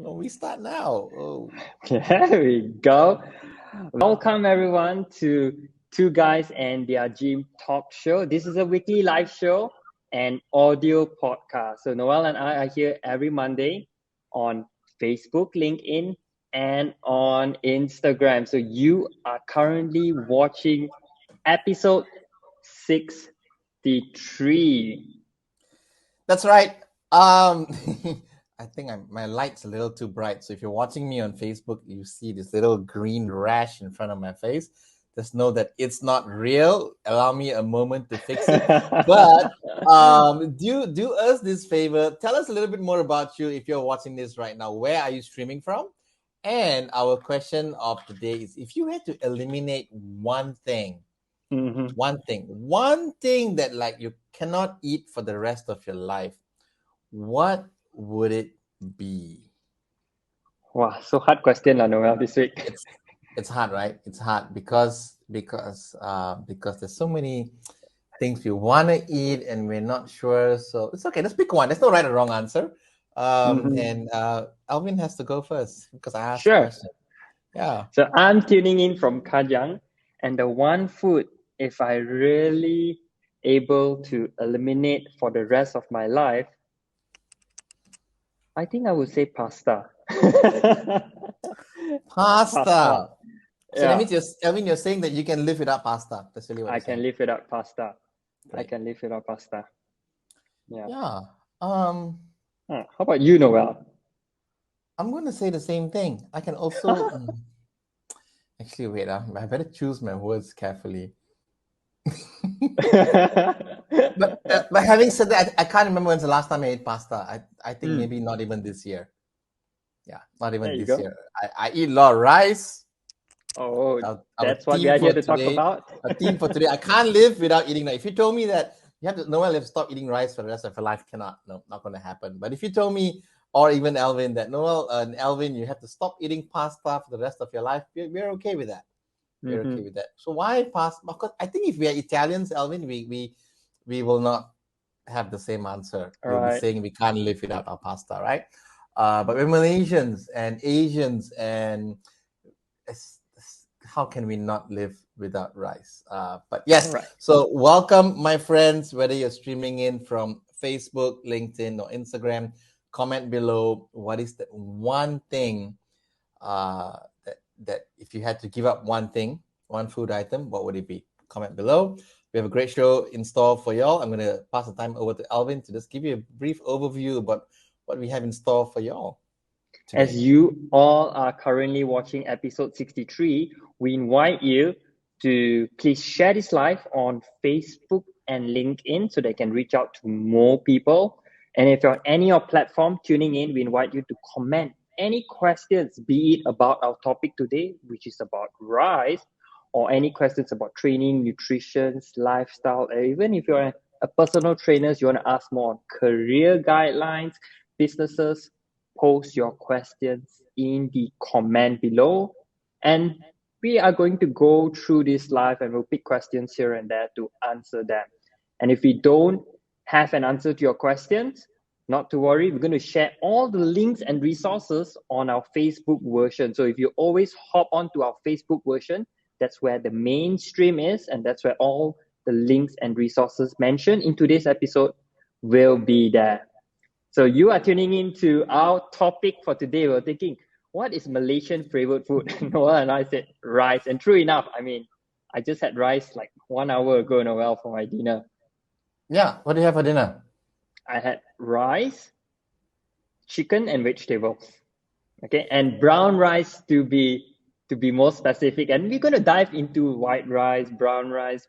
We start now. Oh. There we go. Welcome everyone to Two Guys and Their Gym Talk Show. This is a weekly live show and audio podcast. So Noel and I are here every Monday on Facebook, LinkedIn, and on Instagram. So you are currently watching episode 63. That's right. I think my light's a little too bright. So if you're watching me on Facebook, you see this little green rash in front of my face. Just know that it's not real. Allow me a moment to fix it. But do us this favor. Tell us a little bit more about you if you're watching this right now. Where are you streaming from? And our question of the day is: if you had to eliminate one thing, one thing that like you cannot eat for the rest of your life, what would it be? Wow, so hard question, Noel, this week. It's hard, right? It's hard because there's so many things we want to eat and we're not sure. So it's okay. Let's pick one. There's no right or wrong answer. And Alvin has to go first because I asked the question. Yeah. So I'm tuning in from Kajang, and the one food, if I really able to eliminate for the rest of my life, I think I would say pasta. Pasta. So that means you're saying that you can live without pasta. That's really what I can live without pasta. Right. I can live without pasta. Yeah. Yeah. How about you, Noel? I'm going to say the same thing. I can also... Actually, wait. I better choose my words carefully. but having said that, I can't remember when's the last time I ate pasta. I think maybe not even this year. Yeah, not even this year. I eat a lot of rice. Oh, that's what we are here to talk about. A theme for today. I can't live without eating that. If you told me that Noel, have to stop eating rice for the rest of your life, not going to happen. But if you told me, or even Alvin, that Noel and Alvin, you have to stop eating pasta for the rest of your life, we're okay with that. We're okay with that. So why pasta? Because I think if we are Italians, Alvin, we will not have the same answer. We'll be saying we can't live without our pasta, right? But we're Malaysians and Asians, and how can we not live without rice? But yes, So welcome, my friends, whether you're streaming in from Facebook, LinkedIn, or Instagram. Comment below, what is the one thing that if you had to give up one thing, one food item, what would it be? Comment below. We have a great show in store for y'all. I'm going to pass the time over to Alvin to just give you a brief overview about what we have in store for y'all today. As you all are currently watching episode 63, we invite you to please share this live on Facebook and LinkedIn so they can reach out to more people. And if you're on any of platform tuning in, we invite you to comment any questions, be it about our topic today, which is about rice, or any questions about training, nutrition, lifestyle, or even if you're a personal trainer, you want to ask more on career guidelines, businesses, post your questions in the comment below. And we are going to go through this live and we'll pick questions here and there to answer them. And if we don't have an answer to your questions, not to worry, we're going to share all the links and resources on our Facebook version. So if you always hop onto our Facebook version, that's where the main stream is, and that's where all the links and resources mentioned in today's episode will be there. So you are tuning into our topic for today. We're thinking, what is Malaysian favorite food? Noel and I said rice. And true enough, I just had rice like 1 hour ago, Noel, for my dinner. Yeah, what do you have for dinner? I had rice, chicken, and vegetables. Okay, and brown rice to be more specific. And we're going to dive into white rice, brown rice,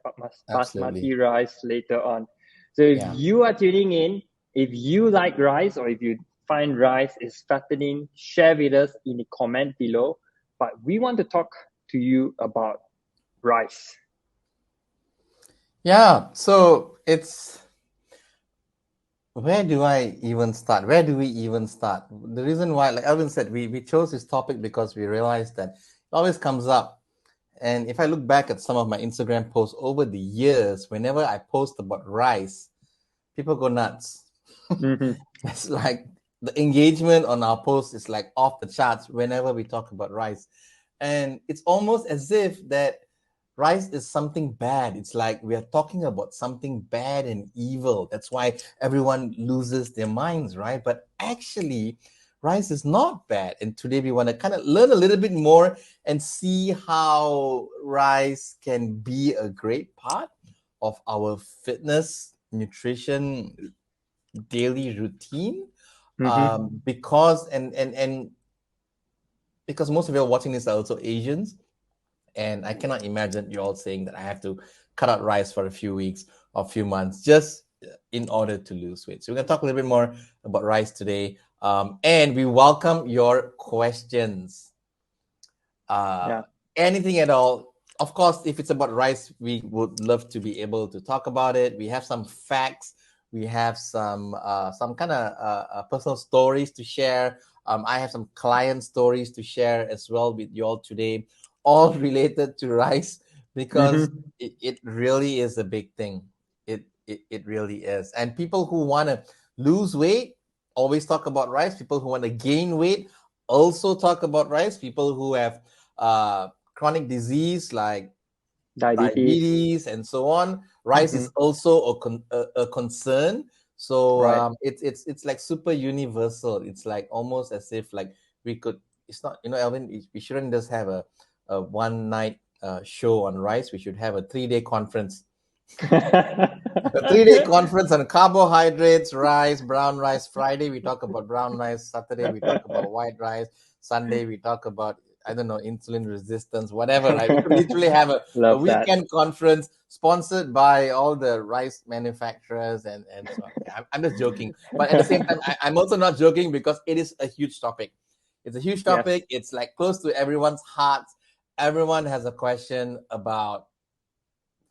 basmati rice later on. So if you are tuning in, if you like rice or if you find rice is fattening, share with us in the comment below. But we want to talk to you about rice. Yeah, so it's... Where do I even start? Where do we even start? The reason why, like Alvin said, we chose this topic because we realized that it always comes up. And if I look back at some of my Instagram posts over the years, whenever I post about rice, people go nuts. It's like the engagement on our posts is like off the charts whenever we talk about rice. And it's almost as if that rice is something bad. It's like we are talking about something bad and evil. That's why everyone loses their minds, right? But actually, rice is not bad. And today we want to kind of learn a little bit more and see how rice can be a great part of our fitness, nutrition, daily routine. Because and because most of you are watching this are also Asians, and I cannot imagine you all saying that I have to cut out rice for a few weeks or a few months just in order to lose weight. So we're going to talk a little bit more about rice today. And we welcome your questions. Anything at all. Of course, if it's about rice, we would love to be able to talk about it. We have some facts. We have some kind of personal stories to share. I have some client stories to share as well with you all today, all related to rice because it really is a big thing. It really is. And people who want to lose weight always talk about rice. People who want to gain weight also talk about rice. People who have chronic disease like diabetes and so on. Rice is also a concern. So it's like super universal. It's like almost as if like we could. It's not, Alvin. We shouldn't just have a one night show on rice. We should have a 3-day conference. A 3-day conference on carbohydrates, rice, brown rice. Friday we talk about brown rice. Saturday we talk about white rice. Sunday we talk about, I don't know, insulin resistance, whatever, right? We could literally have a weekend conference sponsored by all the rice manufacturers and so on. Yeah, I'm just joking. But at the same time, I'm also not joking because it is a huge topic. It's a huge topic. Yes. It's like close to everyone's hearts. Everyone has a question about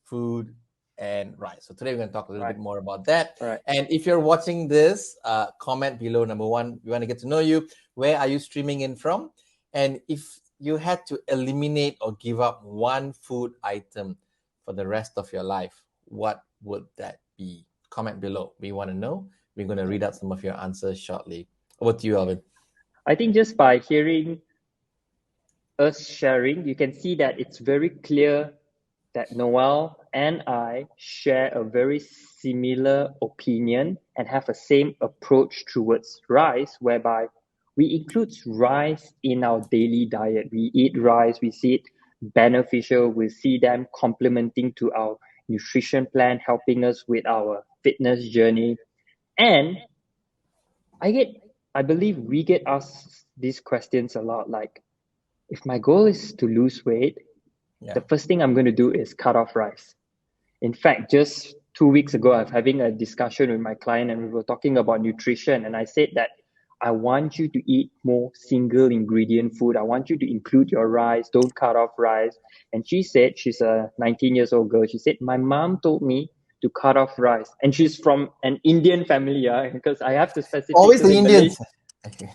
food and rice. So today we're going to talk a little bit more about that. And if you're watching this, comment below. Number one, we want to get to know you. Where are you streaming in from? And if you had to eliminate or give up one food item for the rest of your life, what would that be? Comment below. We want to know. We're going to read out some of your answers shortly. Over to you, Alvin. I think just by hearing us sharing, you can see that it's very clear that Noel and I share a very similar opinion and have the same approach towards rice, whereby we include rice in our daily diet. We eat rice, we see it beneficial, we see them complementing to our nutrition plan, helping us with our fitness journey. And I believe we get asked these questions a lot, like, if my goal is to lose weight, the first thing I'm going to do is cut off rice. In fact, just 2 weeks ago, I was having a discussion with my client and we were talking about nutrition. And I said that I want you to eat more single ingredient food. I want you to include your rice. Don't cut off rice. And she said, she's a 19 years old girl. She said, my mom told me to cut off rice. And she's from an Indian family, because I have to specifically. Always the Indians. Okay.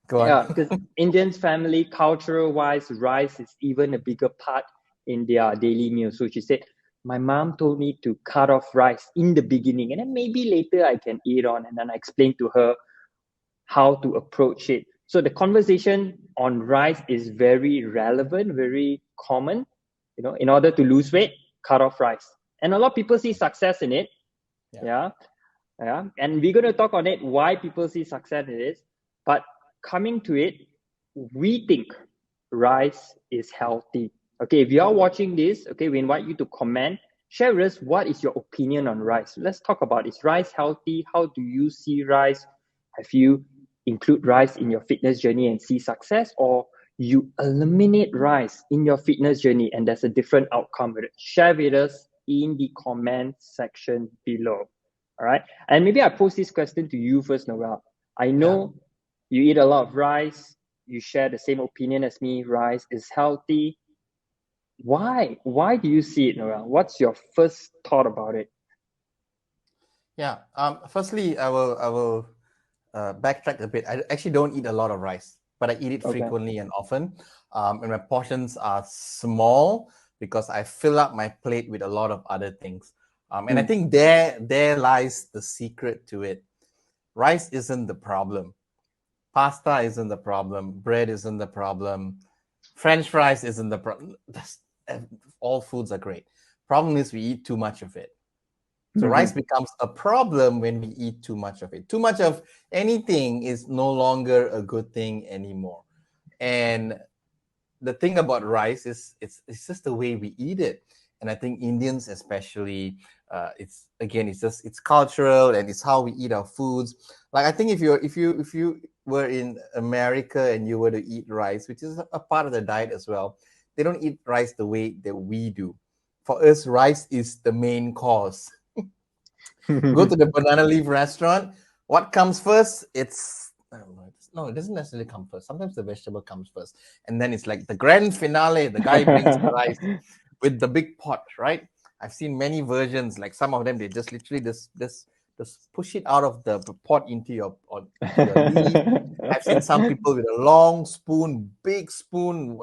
Go on. Yeah, because Indians family, cultural wise, rice is even a bigger part in their daily meal. So she said, my mom told me to cut off rice in the beginning and then maybe later I can eat on. And then I explained to her how to approach it. So the conversation on rice is very relevant, very common. In order to lose weight, cut off rice. And a lot of people see success in it. Yeah. And we're going to talk on it, why people see success in it. But coming to it, we think rice is healthy. Okay, if you're watching this, okay, we invite you to comment, share with us what is your opinion on rice. Let's talk about, is rice healthy? How do you see rice? Have you include rice in your fitness journey and see success, or you eliminate rice in your fitness journey and there's a different outcome with it? Share with us in the comment section below. All right. And maybe I pose this question to you first, Noel. I know you eat a lot of rice. You share the same opinion as me. Rice is healthy. Why? Why do you see it, Noel? What's your first thought about it? Yeah. Firstly, I will backtrack a bit. I actually don't eat a lot of rice, but I eat it frequently and often. And my portions are small because I fill up my plate with a lot of other things. And I think there lies the secret to it. Rice isn't the problem. Pasta isn't the problem. Bread isn't the problem. French fries isn't the problem. All foods are great. Problem is we eat too much of it. So rice Mhm. becomes a problem when we eat too much of it. Too much of anything is no longer a good thing anymore. And the thing about rice is it's just the way we eat it. And I think Indians especially, it's cultural and it's how we eat our foods. Like I think if you were in America and you were to eat rice, which is a part of the diet as well, they don't eat rice the way that we do. For us, rice is the main course. Go to the banana leaf restaurant. What comes first? It's I don't know. No, it doesn't necessarily come first. Sometimes the vegetable comes first, and then it's like the grand finale. The guy brings the rice with the big pot, right? I've seen many versions. Like some of them, they just literally just push it out of the pot into your leaf. I've seen some people with a long spoon, big spoon.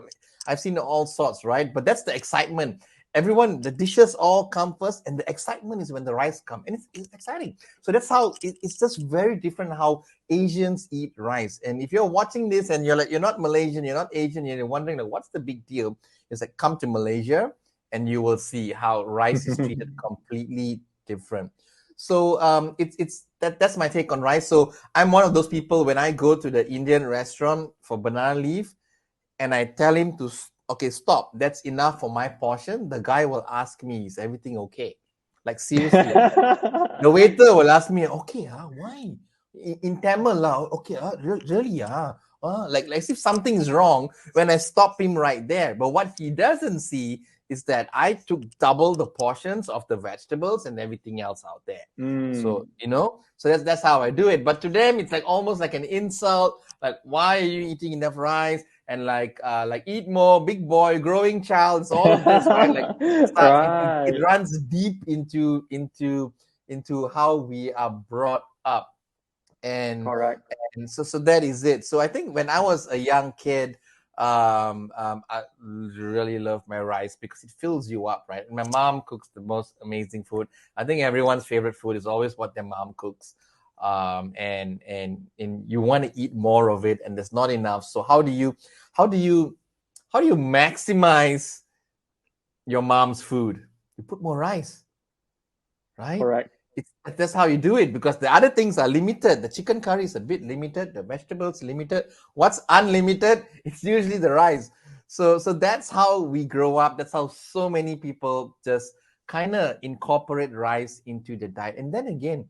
I've seen all sorts, right? But that's the excitement. Everyone, the dishes all come first, and the excitement is when the rice come, and it's exciting. So that's how it's just very different how Asians eat rice. And if you're watching this and you're not Malaysian, you're not Asian, you're wondering like what's the big deal? It's like come to Malaysia and you will see how rice is treated completely different. So that's my take on rice. So I'm one of those people when I go to the Indian restaurant for banana leaf and I tell him to okay, stop. That's enough for my portion. The guy will ask me, is everything okay? Like seriously. The waiter will ask me, okay, why? In Tamil, okay, really, like as if something is wrong when I stop him right there. But what he doesn't see is that I took double the portions of the vegetables and everything else out there. So so that's how I do it. But to them, it's like almost like an insult. Like, why are you eating enough rice? And like eat more, big boy, growing child. It's all of this, right? Like it Right. runs deep into how we are brought up and Correct. so that is it. So I think when I was a young kid, I really love my rice because it fills you up, right? And my mom cooks the most amazing food. I think everyone's favorite food is always what their mom cooks. And you want to eat more of it and there's not enough. So how do you how do you maximize your mom's food? You put more rice, right? Correct. That's how you do it because the other things are limited. The chicken curry is a bit limited, the vegetables limited. What's unlimited? It's usually the rice. So that's how we grow up. That's how so many people just kind of incorporate rice into the diet. And then again,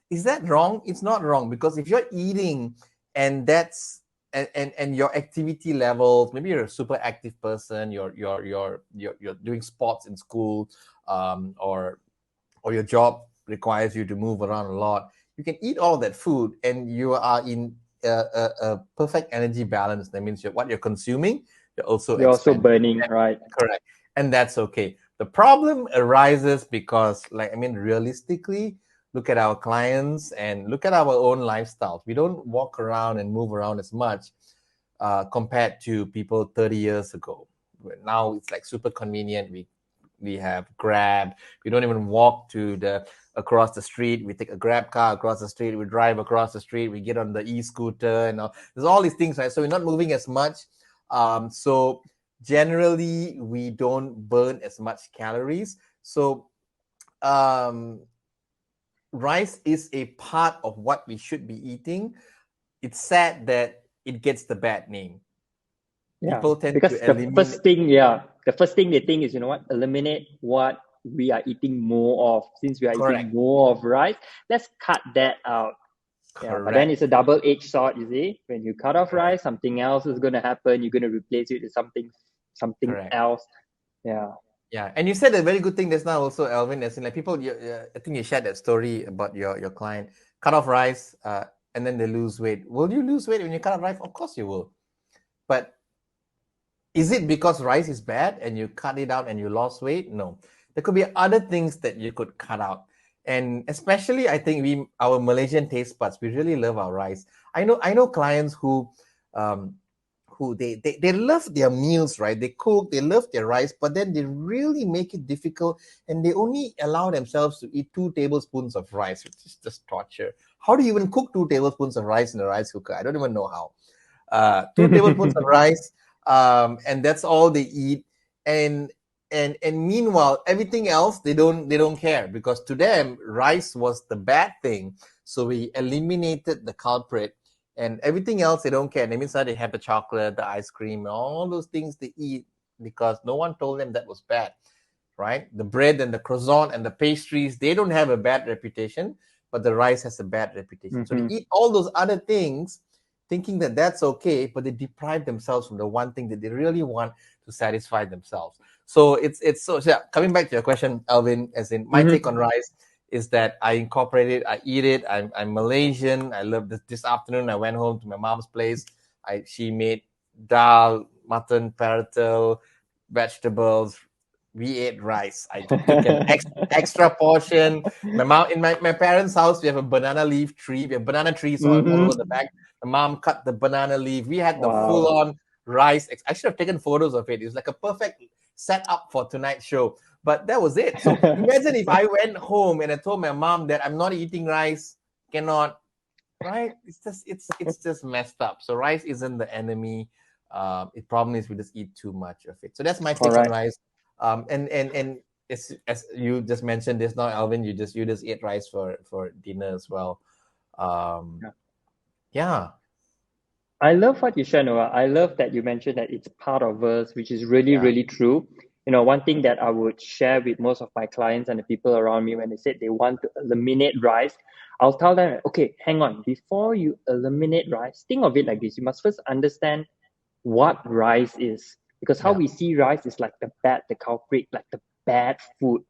is that wrong? It's not wrong because if you're eating and that's and your activity levels, maybe you're a super active person, you're doing sports in school, or your job requires you to move around a lot, you can eat all of that food and you are in a perfect energy balance. That means what you're consuming, you're also You're also expanding. burning, right? Correct. And that's okay. The problem arises because, like, I mean, realistically, look at our clients and look at our own lifestyles. We don't walk around and move around as much compared to people 30 years ago. Now it's like super convenient. We have Grab. We don't even walk to the across the street. We take a Grab car across the street. We drive across the street. We get on the e-scooter and all. There's all these things, right? So we're not moving as much. So generally, we don't burn as much calories. So um, rice is a part of what we should be eating. It's sad that it gets the bad name. Yeah. People tend to Because eliminate. the first thing they think is, you know what, eliminate what we are eating more of. Since we are eating Correct. more of rice, let's cut that out. Yeah, but then Correct. it's a double-edged sword, you see. When you cut off rice, something else is gonna happen. You're gonna replace it with something Correct. else. Yeah. Yeah, and you said a very good thing just now also, Alvin. As in, like people, I think you shared that story about your client cut off rice, and then they lose weight. Will you lose weight when you cut off rice? Of course you will. But is it because rice is bad and you cut it out and you lost weight? No, there could be other things that you could cut out. And especially, I think our Malaysian taste buds, we really love our rice. I know clients um, who they love their meals, right? They cook, they love their rice, but then they really make it difficult, and they only allow themselves to eat 2 tablespoons of rice, which is just torture. How do you even cook 2 tablespoons of rice in a rice cooker? I don't even know how. 2 tablespoons of rice, and that's all they eat. And and meanwhile, everything else they don't care, because to them rice was the bad thing. So we eliminated the culprit, and everything else they don't care. That means that they have the chocolate, the ice cream, all those things they eat because no one told them that was bad, right? The bread and the croissant and the pastries, they don't have a bad reputation, but the rice has a bad reputation. So they eat all those other things thinking that that's okay, but they deprive themselves from the one thing that they really want to satisfy themselves. So so yeah, coming back to your question, Alvin, as in my take on rice is that I incorporate it, I eat it. I'm Malaysian. I love this afternoon. I went home to my mom's place. She made dal, mutton, paratel, vegetables. We ate rice. I took an extra portion. My mom in my parents' house, we have a banana leaf tree. We have banana trees all over the back. My mom cut the banana leaf. We had the Wow. full-on rice. I should have taken photos of it. It was like a perfect setup for tonight's show. But that was it. So imagine if I went home and I told my mom that I'm not eating rice, cannot, right? It's just messed up. So rice isn't the enemy. It problem is we just eat too much of it. So that's my take on Correct. rice. And it's, as you just mentioned this now, Alvin, you just eat rice for dinner as well. Um, Yeah. yeah, I love what you shared, Noah. I love that you mentioned that it's part of us, which is really, yeah, really true. One thing that I would share with most of my clients and the people around me when they said they want to eliminate rice, I'll tell them, okay, hang on. Before you eliminate rice, think of it like this. You must first understand what rice is. Because how yeah, we see rice is like the culprit, like the bad food.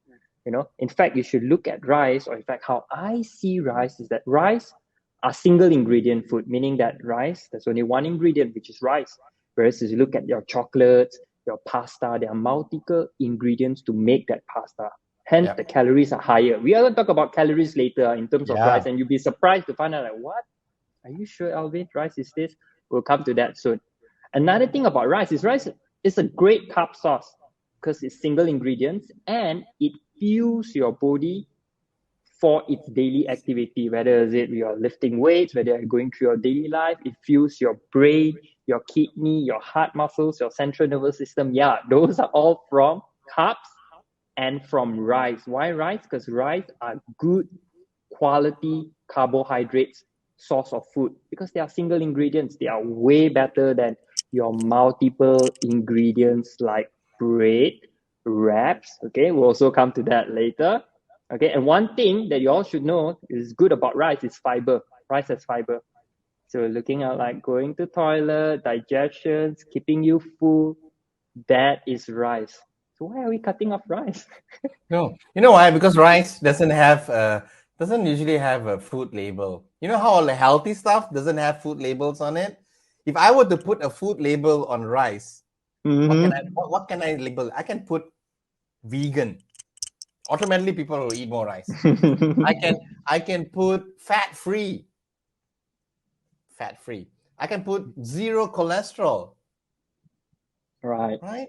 In fact, you should look at rice, or in fact, how I see rice is that rice are single ingredient food, meaning that rice, there's only one ingredient, which is rice. Whereas if you look at your chocolates, your pasta, there are multiple ingredients to make that pasta. Hence, yeah, the calories are higher. We are going to talk about calories later in terms of yeah, rice, and you'll be surprised to find out, like, what? Are you sure, Alvin? Rice is this? We'll come to that soon. Another thing about rice is a great carb source because it's single ingredients and it fuels your body for its daily activity, whether is it you're lifting weights, whether you're going through your daily life. It fuels your brain, your kidney, your heart muscles, your central nervous system. Yeah, those are all from carbs and from rice. Why rice? Because rice are good quality carbohydrates source of food because they are single ingredients. They are way better than your multiple ingredients like bread, wraps. Okay, we'll also come to that later. Okay, and one thing that you all should know is good about rice is fiber. Rice has fiber. So looking at like going to toilet, digestions, keeping you full, that is rice. So why are we cutting off rice? no, you know why? Because rice doesn't usually have a food label. You know how all the healthy stuff doesn't have food labels on it? If I were to put a food label on rice, what can I label? I can put vegan. Automatically people will eat more rice. I Mm-hmm. can I can put fat free. Fat free. I can put zero cholesterol, Right. right?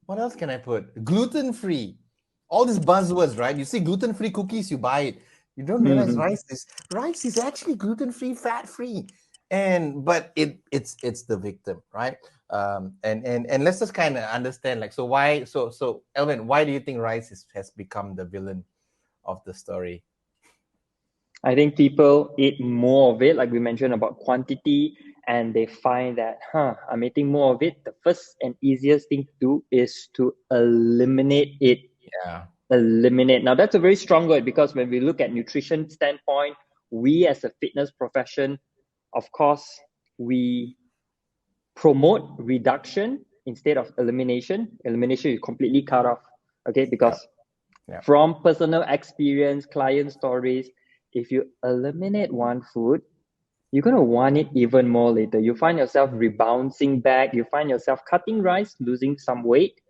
What else can I put? Gluten free. All these buzzwords, right? You see gluten free cookies, you buy it. You don't realize Mm-hmm. rice is actually gluten free, fat free, and but it's the victim, right? And let's just kind of understand, like, so why so Elvin, why do you think has become the villain of the story? I think people eat more of it, like we mentioned about quantity, and they find that, I'm eating more of it. The first and easiest thing to do is to eliminate it. Yeah, Eliminate. Now, that's a very strong word because when we look at nutrition standpoint, we as a fitness profession, of course, we promote reduction instead of elimination. Elimination you completely cut off. Okay, yeah, because yeah, from personal experience, client stories, if you eliminate one food, you're going to want it even more later. You find yourself rebounding back. You find yourself cutting rice, losing some weight.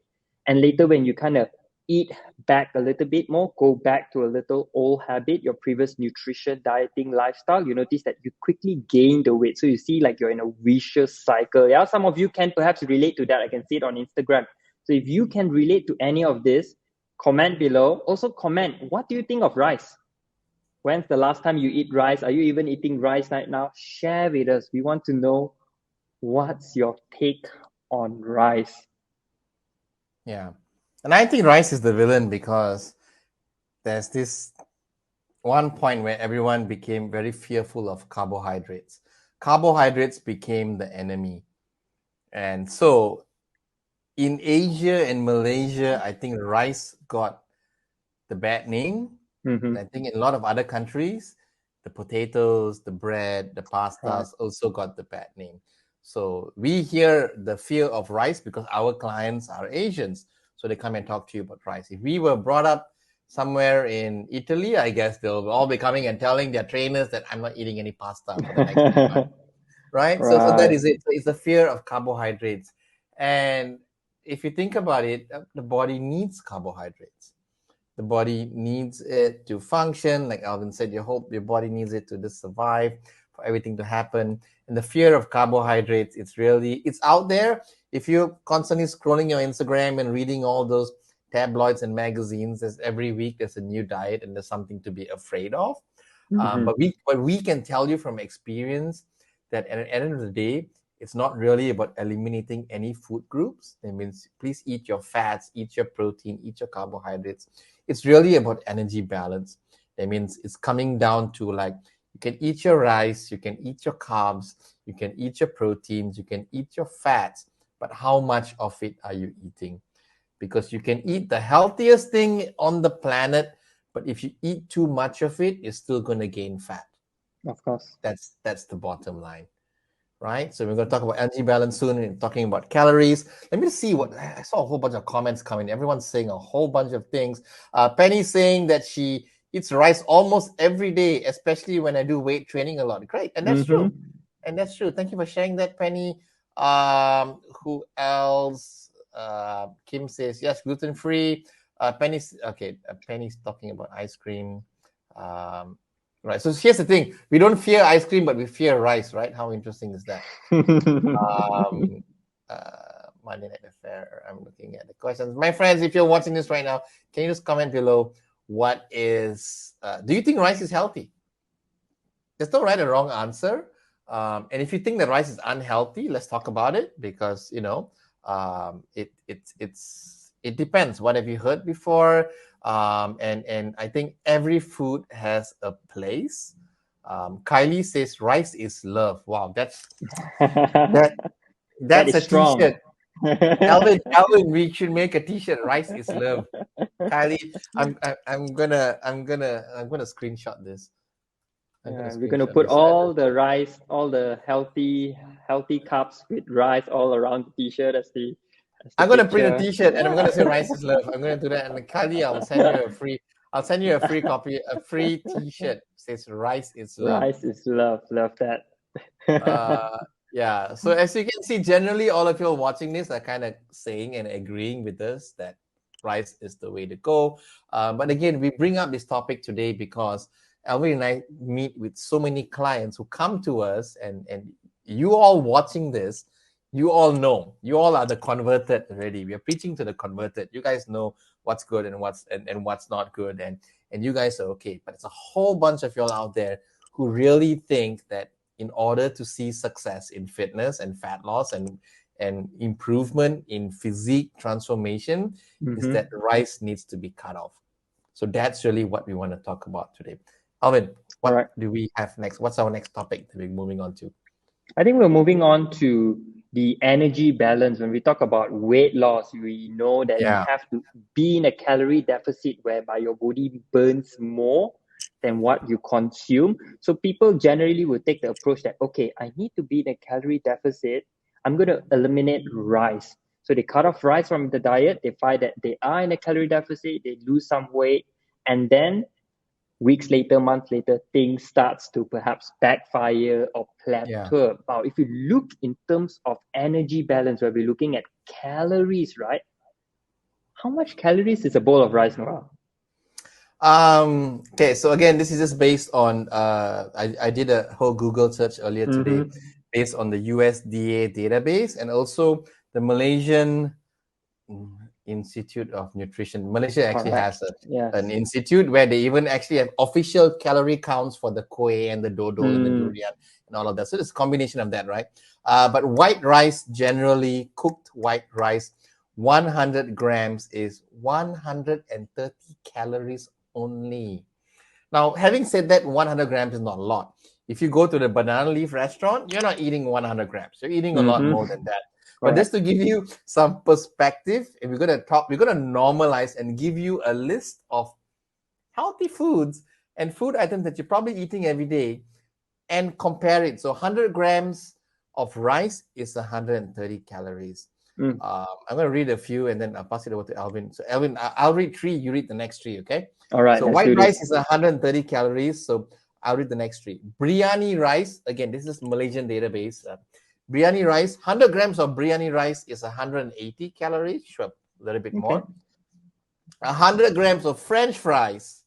And later, when you kind of eat back a little bit more, go back to a little old habit, your previous nutrition, dieting, lifestyle, you notice that you quickly gain the weight. So you see like you're in a vicious cycle. Yeah, some of you can perhaps relate to that. I can see it on Instagram. So if you can relate to any of this, comment below. Also comment, what do you think of rice? When's the last time you eat rice? Are you even eating rice right now? Share with us. We want to know what's your take on rice. Yeah. And I think rice is the villain because there's this one point where everyone became very fearful of carbohydrates. Carbohydrates became the enemy. And so in Asia and Malaysia, I think rice got the bad name. Mm-hmm. And I think in a lot of other countries, the potatoes, the bread, the Right. pastas also got the bad name. So we hear the fear of rice because our clients are Asians. So they come and talk to you about rice. If we were brought up somewhere in Italy, I guess they'll all be coming and telling their trainers that I'm not eating any pasta for the next 3 months. Right? So that Right. is it. So it's the fear of carbohydrates. And if you think about it, the body needs carbohydrates. The body needs it to function. Like Alvin said, your body needs it to just survive, for everything to happen. And the fear of carbohydrates, it's out there. If you're constantly scrolling your Instagram and reading all those tabloids and magazines, every week there's a new diet and there's something to be afraid of. Mm-hmm. But we can tell you from experience that at the end of the day, it's not really about eliminating any food groups. That means please eat your fats, eat your protein, eat your carbohydrates. It's really about energy balance. That means it's coming down to like you can eat your rice, you can eat your carbs, you can eat your proteins, you can eat your fats, but how much of it are you eating? Because you can eat the healthiest thing on the planet, but if you eat too much of it, you're still going to gain fat. Of course. That's the bottom line, right? So we're going to talk about energy balance soon and talking about calories. Let me see what I saw a whole bunch of comments coming. Everyone's saying a whole bunch of things. Penny saying that she eats rice almost every day, especially when I do weight training a lot. Great, and that's true. And that's true. Thank you for sharing that, Penny. Who else? Kim says yes, gluten free. Penny's okay. Penny's talking about ice cream. Right. So here's the thing: we don't fear ice cream, but we fear rice. Right? How interesting is that? Monday Night Affair. I'm looking at the questions. My friends, if you're watching this right now, can you just comment below what is? Do you think rice is healthy? There's no right or wrong answer. And if you think that rice is unhealthy, let's talk about it because it depends. What have you heard before? And I think every food has a place. Kylie says rice is love. Wow, that's That is a strong. t-shirt. Alvin, we should make a t-shirt. Rice is love. Kylie, I'm gonna screenshot this. Yeah, we're gonna put all the rice, all the healthy carbs with rice all around the t-shirt as the I'm gonna print a picture. t-shirt and I'm gonna say rice is love. I'm gonna do that. And Kylie, I'll send you a free copy, a free t-shirt. It says rice is love. Rice is love. Love that. Yeah. So as you can see, generally all of you watching this are kind of saying and agreeing with us that rice is the way to go. But again, we bring up this topic today because Alvin and I meet with so many clients who come to us, and you all watching this, you all know, you all are the converted already. We are preaching to the converted. You guys know what's good and what's not good, and you guys are okay. But it's a whole bunch of y'all out there who really think that in order to see success in fitness and fat loss and improvement in physique transformation, is that rice needs to be cut off. So that's really what we want to talk about today. Alvin, what do we have next? What's our next topic that we're moving on to? I think we're moving on to the energy balance. When we talk about weight loss, we know that you have to be in a calorie deficit whereby your body burns more than what you consume. So people generally will take the approach that, okay, I need to be in a calorie deficit. I'm going to eliminate rice. So they cut off rice from the diet. They find that they are in a calorie deficit. They lose some weight. And then weeks later, months later, things starts to perhaps backfire or plateau. Now, if you look in terms of energy balance, where we're looking at calories, right? How much calories is a bowl of rice, Noah? Okay, so again, this is just based on I did a whole Google search earlier today based on the USDA database and also the Malaysian Institute of Nutrition. Malaysia actually has an institute where they even actually have official calorie counts for the kueh and the dodol and the durian and all of that. So it's a combination of that, right? But white rice, generally cooked white rice, 100 grams is 130 calories only. Now, having said that, 100 grams is not a lot. If you go to the banana leaf restaurant, you're not eating 100 grams. You're eating a lot more than that. But just to give you some perspective, if we're going to normalize and give you a list of healthy foods and food items that you're probably eating every day and compare it. So 100 grams of rice is 130 calories. I'm going to read a few and then I'll pass it over to Alvin. So Alvin, I'll read 3, you read the next 3, okay? All right. So white rice is 130 calories. So I'll read the next 3. Biryani rice, again, this is Malaysian database. Biryani rice, 100 grams of biryani rice is 180 calories. Sure, a little bit more. 100 grams of French fries,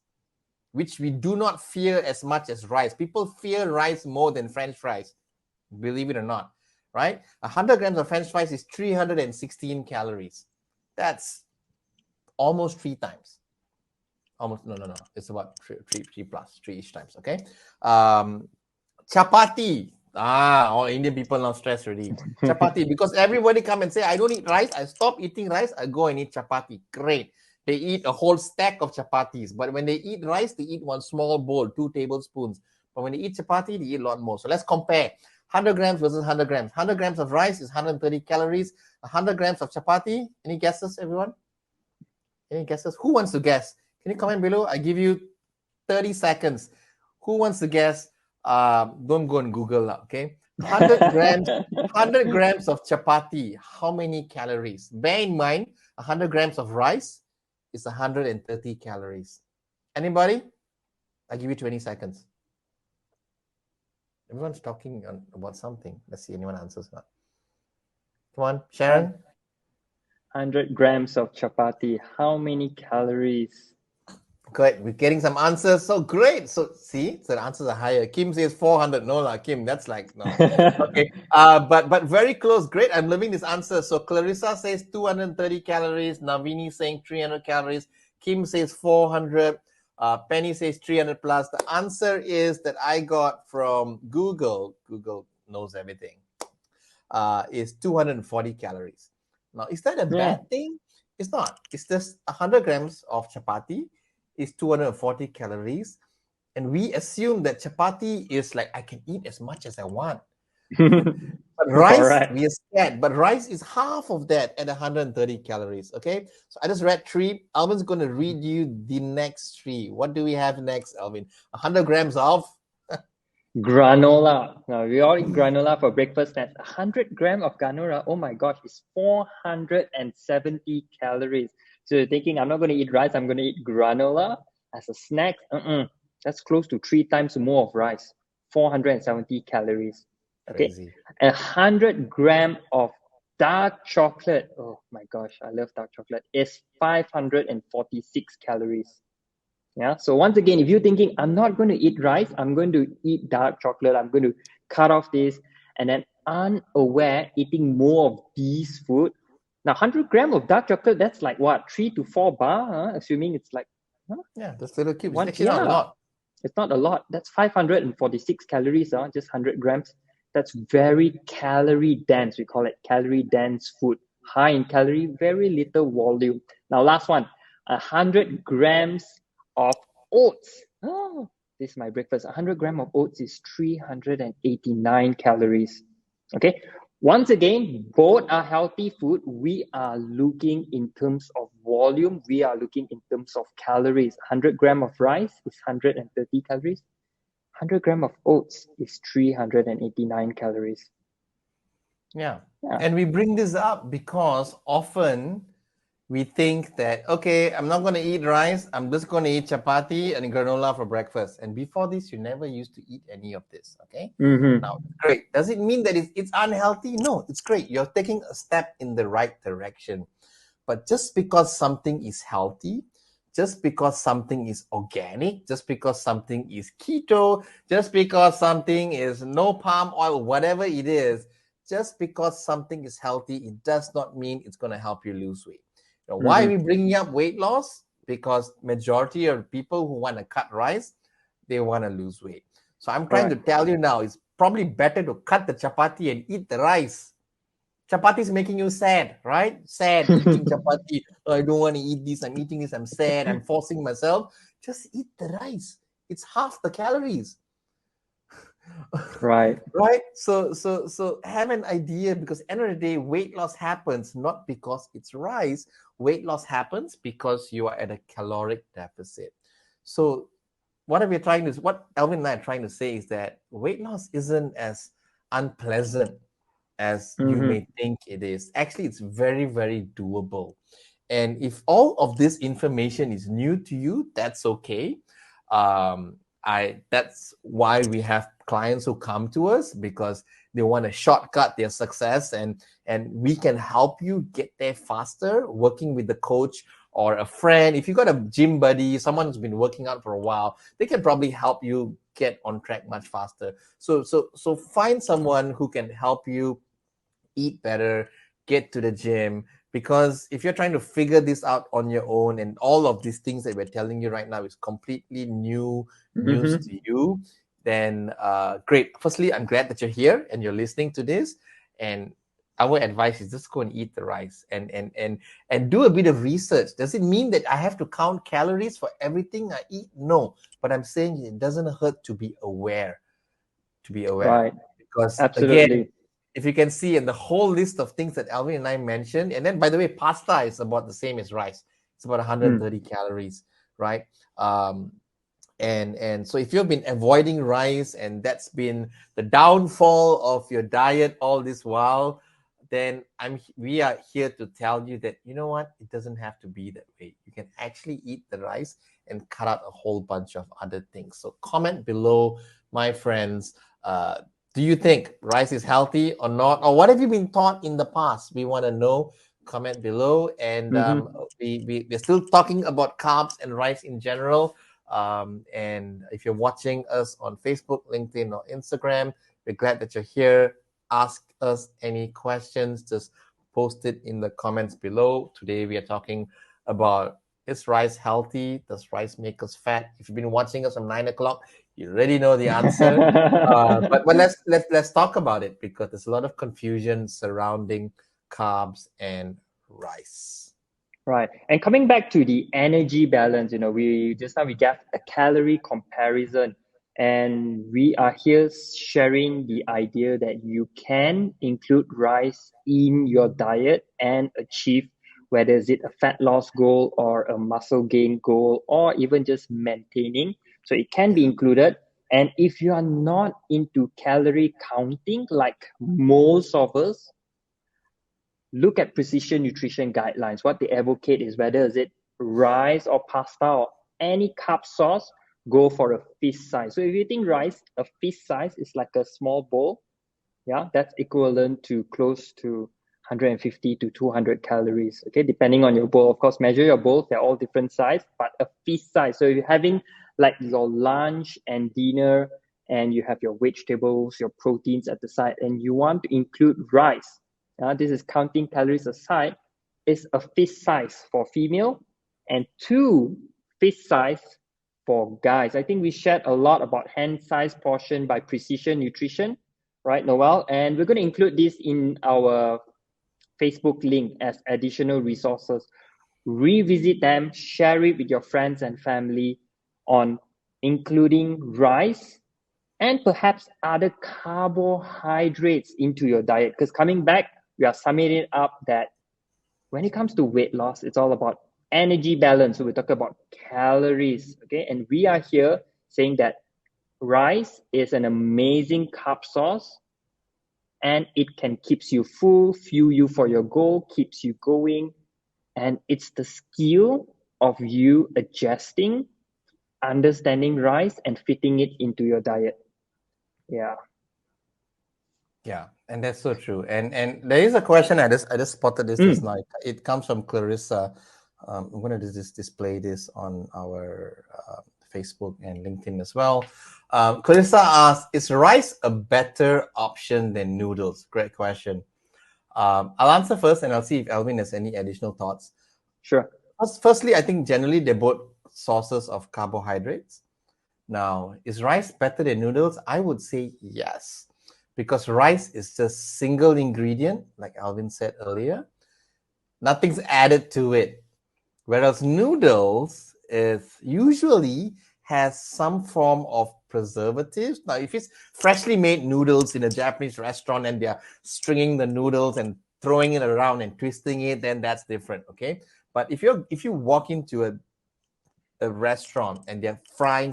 which we do not fear as much as rice. People fear rice more than French fries, believe it or not, right? 100 grams of French fries is 316 calories. That's almost 3 times. Almost, no. It's about 3 plus, 3-ish times, okay? Chapati. All Indian people now stressed already. Chapati, because everybody come and say, I don't eat rice. I stop eating rice. I go and eat chapati. Great. They eat a whole stack of chapatis. But when they eat rice, they eat one small bowl, 2 tablespoons. But when they eat chapati, they eat a lot more. So let's compare. 100 grams versus 100 grams. 100 grams of rice is 130 calories. 100 grams of chapati. Any guesses, everyone? Any guesses? Who wants to guess? Can you comment below? I give you 30 seconds. Who wants to guess? Don't go and Google, okay? 100 grams of chapati. How many calories? Bear in mind, 100 grams of rice is 130 calories. Anybody? I give you 20 seconds. Everyone's talking about something. Let's see anyone answers that. Come on, Sharon. 100 grams of chapati. How many calories? Great, we're getting some answers. So great. So see, so the answers are higher. Kim says 400. No, Kim, that's like no. Okay. But very close. Great. I'm loving this answer. So Clarissa says 230 calories. Navini saying 300 calories. Kim says 400. Penny says 300 plus. The answer is that I got from Google. Google knows everything. Is 240 calories. Now, is that a bad thing? It's not. It's just 100 grams of chapati is 240 calories. And we assume that chapati is like, I can eat as much as I want. But rice, we are scared. But rice is half of that at 130 calories, okay? So I just read 3. Alvin's going to read you the next 3. What do we have next, Alvin? 100 grams of? Granola. Now, we all eat granola for breakfast. That's 100 grams of granola. Oh my gosh, it's 470 calories. So you're thinking, I'm not going to eat rice, I'm going to eat granola as a snack. That's close to 3 times more of rice. 470 calories. Okay. Crazy. 100 grams of dark chocolate. Oh my gosh, I love dark chocolate. It's 546 calories. Yeah. So once again, if you're thinking, I'm not going to eat rice, I'm going to eat dark chocolate, I'm going to cut off this, and then unaware eating more of these food. Now, 100 grams of dark chocolate, that's like what, 3 to 4 bar, assuming it's like... Yeah, that's little cubes. It's actually not a lot. It's not a lot. That's 546 calories, just 100 grams. That's very calorie dense. We call it calorie dense food. High in calorie, very little volume. Now, last one, 100 grams of oats. Oh, this is my breakfast. 100 grams of oats is 389 calories. Okay. Once again, both are healthy food. We are looking in terms of volume. We are looking in terms of calories. 100 grams of rice is 130 calories. 100 grams of oats is 389 calories. Yeah. And we bring this up because often we think that, okay, I'm not going to eat rice. I'm just going to eat chapati and granola for breakfast. And before this, you never used to eat any of this, okay? Now, great. Does it mean that it's unhealthy? No, it's great. You're taking a step in the right direction. But just because something is healthy, just because something is organic, just because something is keto, just because something is no palm oil, whatever it is, just because something is healthy, it does not mean it's going to help you lose weight. Why are we bringing up weight loss? Because majority of people who want to cut rice, they want to lose weight. So I'm trying to tell you now, it's probably better to cut the chapati and eat the rice. Chapati is making you sad, right? Sad eating chapati. Oh, I don't want to eat this. I'm eating this. I'm sad. I'm forcing myself. Just eat the rice. It's half the calories. Right. Right? So have an idea, because end of the day, weight loss happens not because it's rice. Weight loss happens because you are at a caloric deficit. So what Alvin and I are trying to say is that weight loss isn't as unpleasant as you may think it is. Actually, it's very, very doable. And if all of this information is new to you, that's okay. That's why we have clients who come to us, because they want to shortcut their success, and we can help you get there faster, working with the coach or a friend. If you got a gym buddy, someone who's been working out for a while, they can probably help you get on track much faster. So find someone who can help you eat better, get to the gym. Because if you're trying to figure this out on your own, and all of these things that we're telling you right now is completely new news to you, then great. Firstly, I'm glad that you're here and you're listening to this. And our advice is just go and eat the rice, and do a bit of research. Does it mean that I have to count calories for everything I eat? No, but I'm saying it doesn't hurt to be aware. Right. Because again, Absolutely. if you can see in the whole list of things that Alvin and I mentioned, and then by the way, pasta is about the same as rice. It's about 130 calories, right? And so if you've been avoiding rice and that's been the downfall of your diet all this while, then we are here to tell you that, you know what, it doesn't have to be that way. You can actually eat the rice and cut out a whole bunch of other things. So comment below, my friends. Do you think rice is healthy or not? Or what have you been taught in the past? We want to know. Comment below. And we're still talking about carbs and rice in general. And if you're watching us on Facebook, LinkedIn, or Instagram, we're glad that you're here. Ask us any questions. Just post it in the comments below. Today we are talking about, is rice healthy? Does rice make us fat? If you've been watching us from 9 o'clock, you already know the answer. But let's talk about it, because there's a lot of confusion surrounding carbs and rice. Right. And coming back to the energy balance, we just now we got a calorie comparison, and we are here sharing the idea that you can include rice in your diet and achieve, whether is it a fat loss goal or a muscle gain goal, or even just maintaining. So it can be included. And if you are not into calorie counting like most of us, look at precision nutrition guidelines. What they advocate is, whether is it rice or pasta or any carb source, go for a fist size. So if you think rice, a fist size is like a small bowl. Yeah, that's equivalent to close to 150 to 200 calories. Okay, depending on your bowl. Of course, measure your bowls. They're all different size, but a fist size. So if you're having like your lunch and dinner, and you have your vegetables, your proteins at the side, and you want to include rice, this is counting calories aside, is a fist size for female and 2 fist size for guys. I think we shared a lot about hand size portion by Precision Nutrition, right, Noel? And we're going to include this in our Facebook link as additional resources. Revisit them, share it with your friends and family on including rice and perhaps other carbohydrates into your diet. Because coming back, we are summing it up that when it comes to weight loss, it's all about energy balance. So we talk about calories, okay? And we are here saying that rice is an amazing carb source, and it can keeps you full, fuel you for your goal, keeps you going. And it's the skill of you adjusting, understanding rice, and fitting it into your diet. Yeah. Yeah. And that's so true. And there is a question I just spotted this just Mm, now. It comes from Clarissa. I'm going to just display this on our Facebook and LinkedIn as well. Clarissa asks, "Is rice a better option than noodles?" Great question. I'll answer first, and I'll see if Alvin has any additional thoughts. sure. Firstly, I think generally they're both sources of carbohydrates. Now, is rice better than noodles? I would say yes, because rice is just single ingredient, like Alvin said earlier. Nothing's added to it. Whereas noodles is usually has some form of preservatives. Now, if it's freshly made noodles in a Japanese restaurant and they're stringing the noodles and throwing it around and twisting it, then that's different. Okay. But if you walk into a restaurant and they're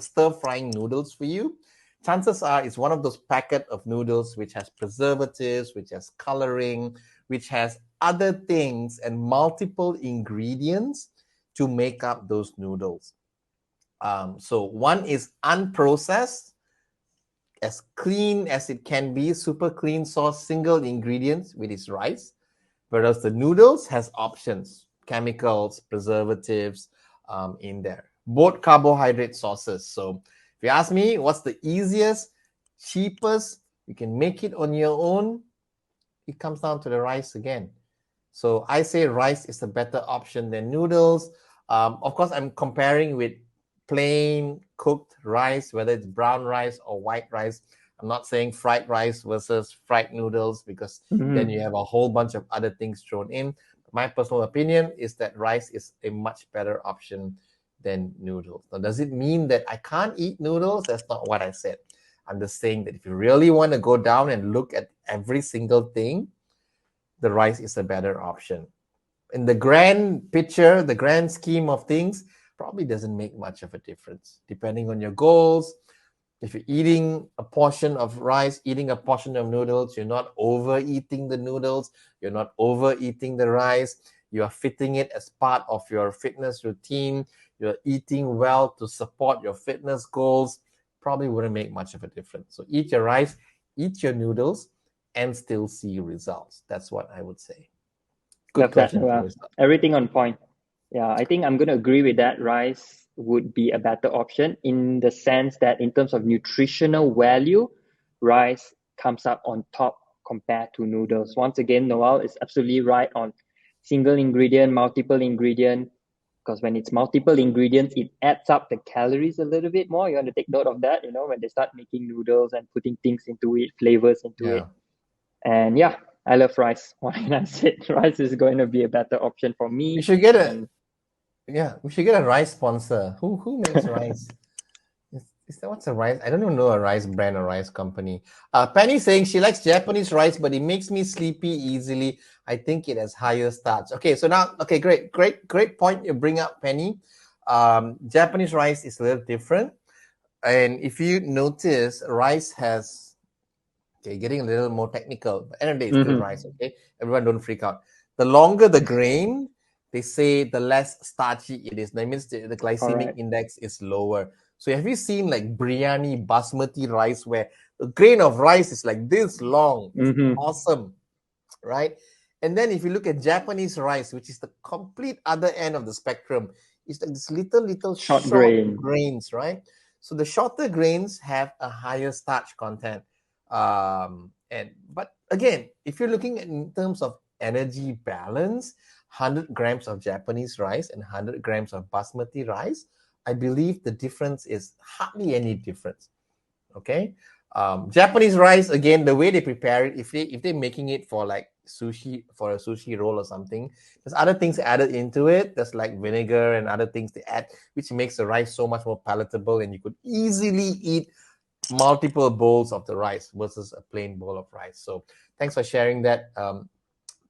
stir frying noodles for you, chances are it's one of those packet of noodles which has preservatives, which has coloring, which has other things and multiple ingredients to make up those noodles. So one is unprocessed, as clean as it can be, super clean sauce, single ingredients with its rice, whereas the noodles has options, chemicals, preservatives in there. Both carbohydrate sources. So if you ask me, what's the easiest, cheapest, you can make it on your own, it comes down to the rice again. So I say rice is a better option than noodles. Of course, I'm comparing with plain cooked rice, whether it's brown rice or white rice. I'm not saying fried rice versus fried noodles because then Mm-hmm. you have a whole bunch of other things thrown in. My personal opinion is that rice is a much better option than noodles. Now, does it mean that I can't eat noodles? That's not what I said. I'm just saying that if you really want to go down and look at every single thing, the rice is a better option. In the grand picture, the grand scheme of things, probably doesn't make much of a difference. Depending on your goals, if you're eating a portion of rice, eating a portion of noodles, you're not overeating the noodles, you're not overeating the rice, you are fitting it as part of your fitness routine, you're eating well to support your fitness goals, probably wouldn't make much of a difference. So eat your rice, eat your noodles, and still see results. That's what I would say. Good Love that, question, Noah. Clarissa. Everything on point. Yeah, I think I'm going to agree with that. Rice would be a better option in the sense that, in terms of nutritional value, rice comes up on top compared to noodles. Once again, Noel is absolutely right on single ingredient, multiple ingredient, because when it's multiple ingredients, it adds up the calories a little bit more. You want to take note of that, when they start making noodles and putting things into it, flavors into it. Yeah. And yeah, I love rice. What can I say? Rice is going to be a better option for We me. should get a And yeah, we should get a rice sponsor. Who makes rice? Is that what's a rice? I don't even know a rice brand or rice company. Penny saying she likes Japanese rice, but it makes me sleepy easily. I think it has higher starch. Okay, so now, okay, great point you bring up, Penny. Japanese rice is a little different. And if you notice, rice has, okay, getting a little more technical, but end of the day, it's still mm-hmm. rice, okay? Everyone don't freak out. The longer the grain, they say the less starchy it is. That means the All glycemic right. index is lower. So have you seen like biryani basmati rice where the grain of rice is like this long? It's Mm-hmm. awesome, right? And then if you look at Japanese rice, which is the complete other end of the spectrum, it's like this little Short short grain. grains, right? So the shorter grains have a higher starch content. And but again, if you're looking at in terms of energy balance, 100 grams of Japanese rice and 100 grams of basmati rice, I believe the difference is hardly any difference. Okay. Japanese rice, again, the way they prepare it, if they're making it for like sushi, for a sushi roll or something, there's other things added into it. There's like vinegar and other things they add, which makes the rice so much more palatable, and you could easily eat multiple bowls of the rice versus a plain bowl of rice. So thanks for sharing that,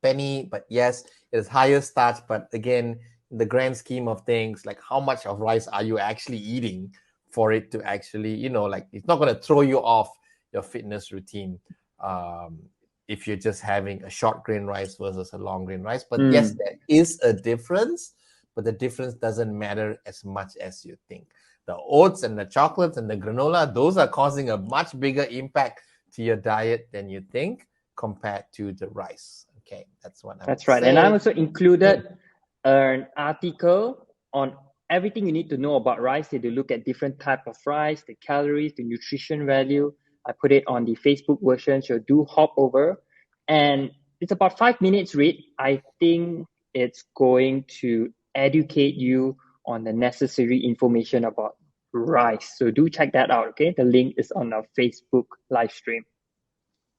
Penny. But yes, it is higher starch, but again, in the grand scheme of things, like how much of rice are you actually eating for it to actually, like it's not going to throw you off your fitness routine, um, if you're just having a short grain rice versus a long grain rice. But yes, Mm. there is a difference, but the difference doesn't matter as much as you think. The oats and the chocolates and the granola, those are causing a much bigger impact to your diet than you think, compared to the rice. Okay, that's what I would That's right. And I say. also included an article on everything you need to know about rice. They do look at different type of rice, the calories, the nutrition value. I put it on the Facebook version, so do hop over. And it's about 5 minutes read. I think it's going to educate you on the necessary information about rice. So do check that out, okay? The link is on our Facebook live stream.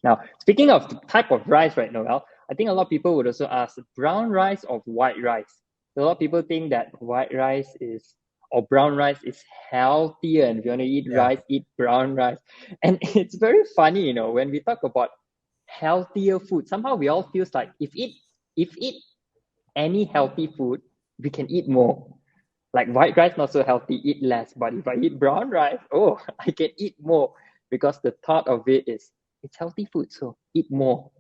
Now, speaking of the type of rice, right, Noel, I think a lot of people would also ask brown rice or white rice. So a lot of people think that white rice is or brown rice is healthier, and if you want to eat Yeah, rice, eat brown rice. And it's very funny, when we talk about healthier food, somehow we all feels like if eat any healthy food, we can eat more. Like white rice not so healthy, eat less. But if I eat brown rice, oh, I can eat more because the thought of it is it's healthy food, so eat more.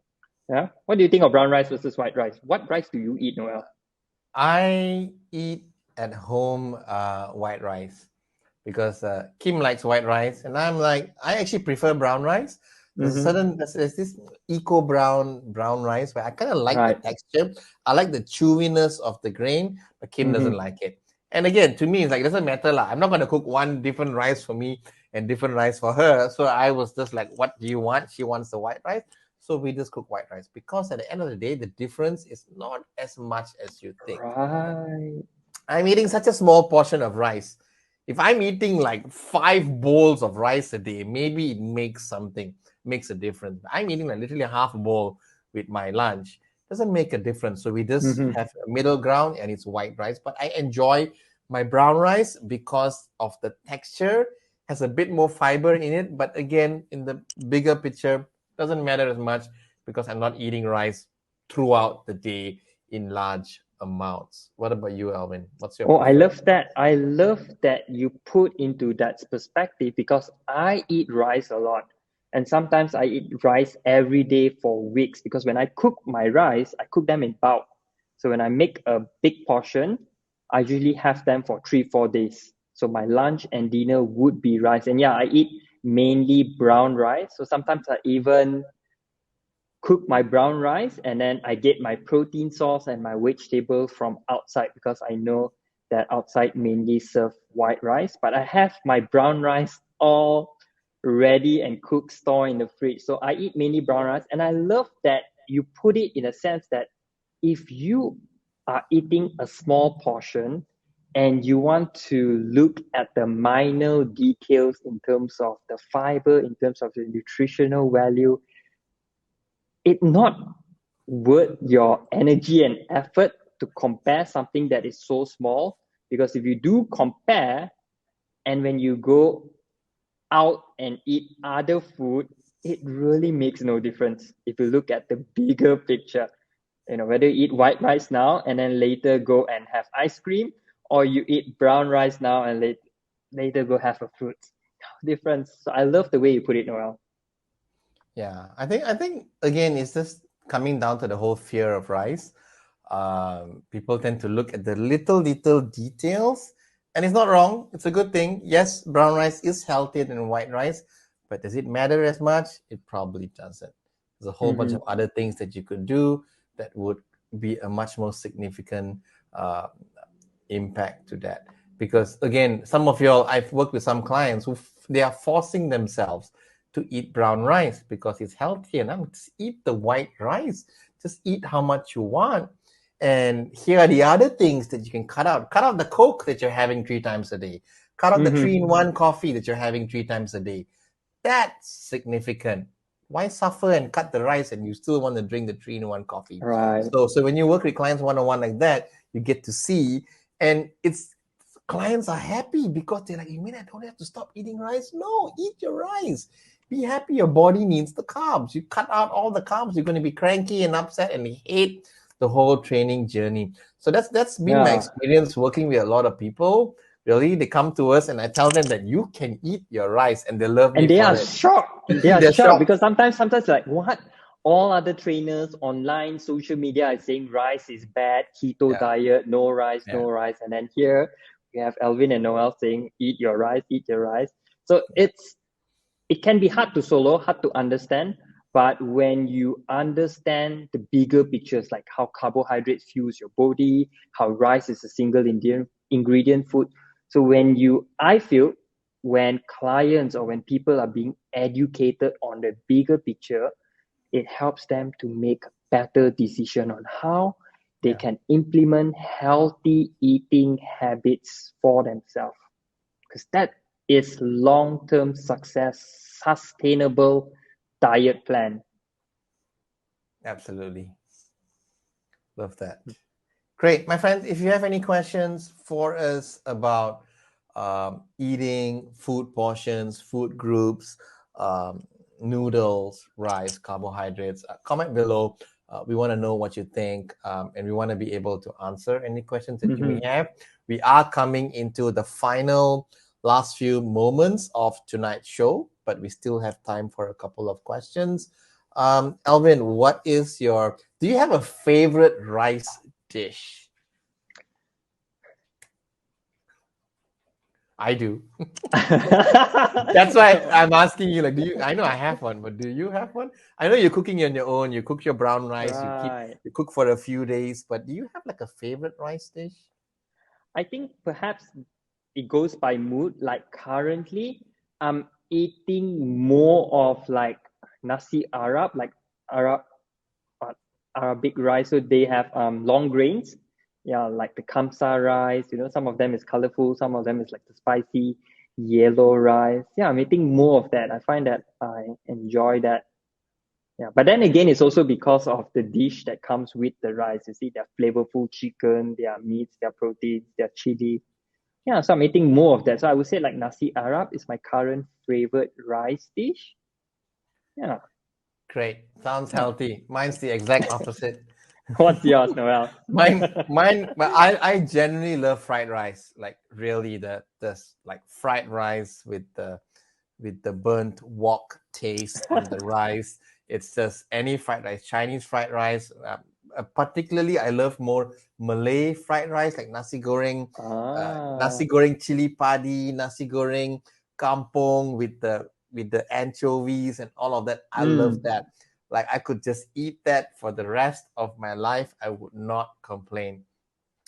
Yeah. What do you think of brown rice versus white rice? What rice do you eat, Noel? I eat at home white rice because Kim likes white rice, and I'm like, I actually prefer brown rice. There's this eco brown rice where I kind of like the Right. texture. I like the chewiness of the grain, but Kim doesn't like it. And again, to me, it's like it doesn't matter lah. I'm not gonna cook one different rice for me and different rice for her. So I was just like, what do you want? She wants the white rice. So we just cook white rice because at the end of the day, the difference is not as much as you think. Right. I'm eating such a small portion of rice. If I'm eating like 5 bowls of rice a day, maybe it makes a difference. I'm eating like literally half a bowl with my lunch. Doesn't make a difference. So we just Mm-hmm. have a middle ground and it's white rice. But I enjoy my brown rice because of the texture, has a bit more fiber in it. But again, in the bigger picture, doesn't matter as much because I'm not eating rice throughout the day in large amounts. What about you, Alvin? What's your Oh, I preference? love that. I love that you put into that perspective because I eat rice a lot. And sometimes I eat rice every day for weeks because when I cook my rice, I cook them in bulk. So when I make a big portion, I usually have them for 3, 4 days. So my lunch and dinner would be rice. And yeah, I eat mainly brown rice. So sometimes I even cook my brown rice and then I get my protein sauce and my vegetable from outside because I know that outside mainly serve white rice, but I have my brown rice all ready and cooked store in the fridge. So I eat mainly brown rice, and I love that you put it in a sense that if you are eating a small portion and you want to look at the minor details in terms of the fiber, in terms of the nutritional value, it not worth your energy and effort to compare something that is so small, because if you do compare and when you go out and eat other food, it really makes no difference if you look at the bigger picture. Whether you eat white rice now and then later go and have ice cream, or you eat brown rice now and later go have a fruit. Difference. So I love the way you put it, Noel. Yeah, I think again it's just coming down to the whole fear of rice. People tend to look at the little details, and it's not wrong. It's a good thing. Yes, brown rice is healthier than white rice, but does it matter as much? It probably doesn't. There's a whole bunch of Mm-hmm. other things that you could do that would be a much more significant uh, impact to that. Because again, some of y'all, I've worked with some clients who they are forcing themselves to eat brown rice because it's healthy, and I'm just eat the white rice. Just eat how much you want. And here are the other things that you can cut out. Cut out the Coke that you're having 3 times a day. Cut out the Mm-hmm. 3-in-1 coffee that you're having 3 times a day. That's significant. Why suffer and cut the rice and you still want to drink the 3-in-1 coffee? Right. So when you work with clients one-on-one like that, you get to see, and it's clients are happy because they're like, you mean I don't have to stop eating rice? No, eat your rice. Be happy. Your body needs the carbs. You cut out all the carbs, you're going to be cranky and upset and hate the whole training journey. So that's been my Yeah. experience working with a lot of people. Really, they come to us and I tell them that you can eat your rice, and they love me And they for are it. shocked. They are They're shocked shocked. because sometimes like what? All other trainers online, social media are saying rice is bad, keto Yeah, diet, no rice, yeah, no rice. And then here we have Elvin and Noel saying eat your rice, eat your rice. So it can be hard to swallow, hard to understand. But when you understand the bigger pictures, like how carbohydrates fuels your body, how rice is a single ingredient food. So I feel when clients or when people are being educated on the bigger picture, it helps them to make better decision on how they Yeah, can implement healthy eating habits for themselves. Because that is long-term success, sustainable diet plan. absolutely. Love that. Great. My friends, if you have any questions for us about eating, food portions, food groups, um, noodles, rice, carbohydrates, comment below. We want to know what you think, and we want to be able to answer any questions that you may Mm-hmm. have. We are coming into the final last few moments of tonight's show, but we still have time for a couple of questions. Alvin, do you have a favorite rice dish? I do. That's why I'm asking you, like, I know I have one, but do you have one? I know you're cooking on your own, you cook your brown rice, Right. you cook for a few days, but do you have like a favorite rice dish? I think perhaps it goes by mood. Like currently, I'm eating more of like nasi Arab, like Arab uh, Arabic rice. So they have long grains. Yeah, like the kamsa rice. Some of them is colorful, some of them is like the spicy yellow rice. Yeah, I'm eating more of that. I find that I enjoy that. Yeah, but then again, it's also because of the dish that comes with the rice. You see, their flavorful chicken, their meats, their proteins, their chili. Yeah, so I'm eating more of that. So I would say like nasi Arab is my current favorite rice dish. Yeah. Great. Sounds Yeah. healthy. Mine's the exact opposite. What's yours, Noel? Mine, but I genuinely love fried rice. Like really the like fried rice with the burnt wok taste on the rice. It's just any fried rice, Chinese fried rice. Particularly, I love more Malay fried rice, like Ah. nasi goreng chili padi, nasi goreng kampong with the anchovies and all of that. I love Mm. that. Like I could just eat that for the rest of my life. I would not complain.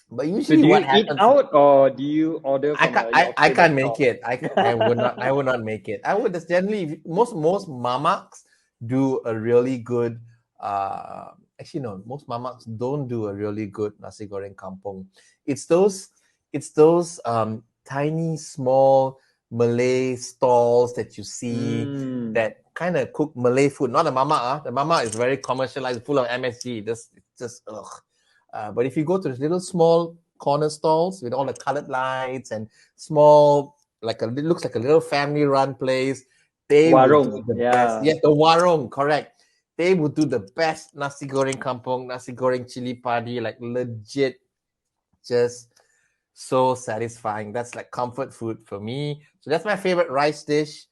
But So usually, do what you eat happens? out or do you order I from can't. your I favorite can't make shop? it. I would not make it. I would just generally most mamaks do a really good. Actually, no. Most mamaks don't do a really good nasi goreng kampung. It's those. It's those tiny small Malay stalls that you see Mm. that kind of cook Malay food. Not the mama. The mama is very commercialized, full of MSG. Just ugh. But if you go to the little small corner stalls with all the colored lights and small, like it looks like a little family run place, they would do Warung. the best. Yeah. Yes, the warung, correct. They would do the best nasi goreng kampung, nasi goreng chili padi, like legit, just so satisfying. That's like comfort food for me. So that's my favorite rice dish.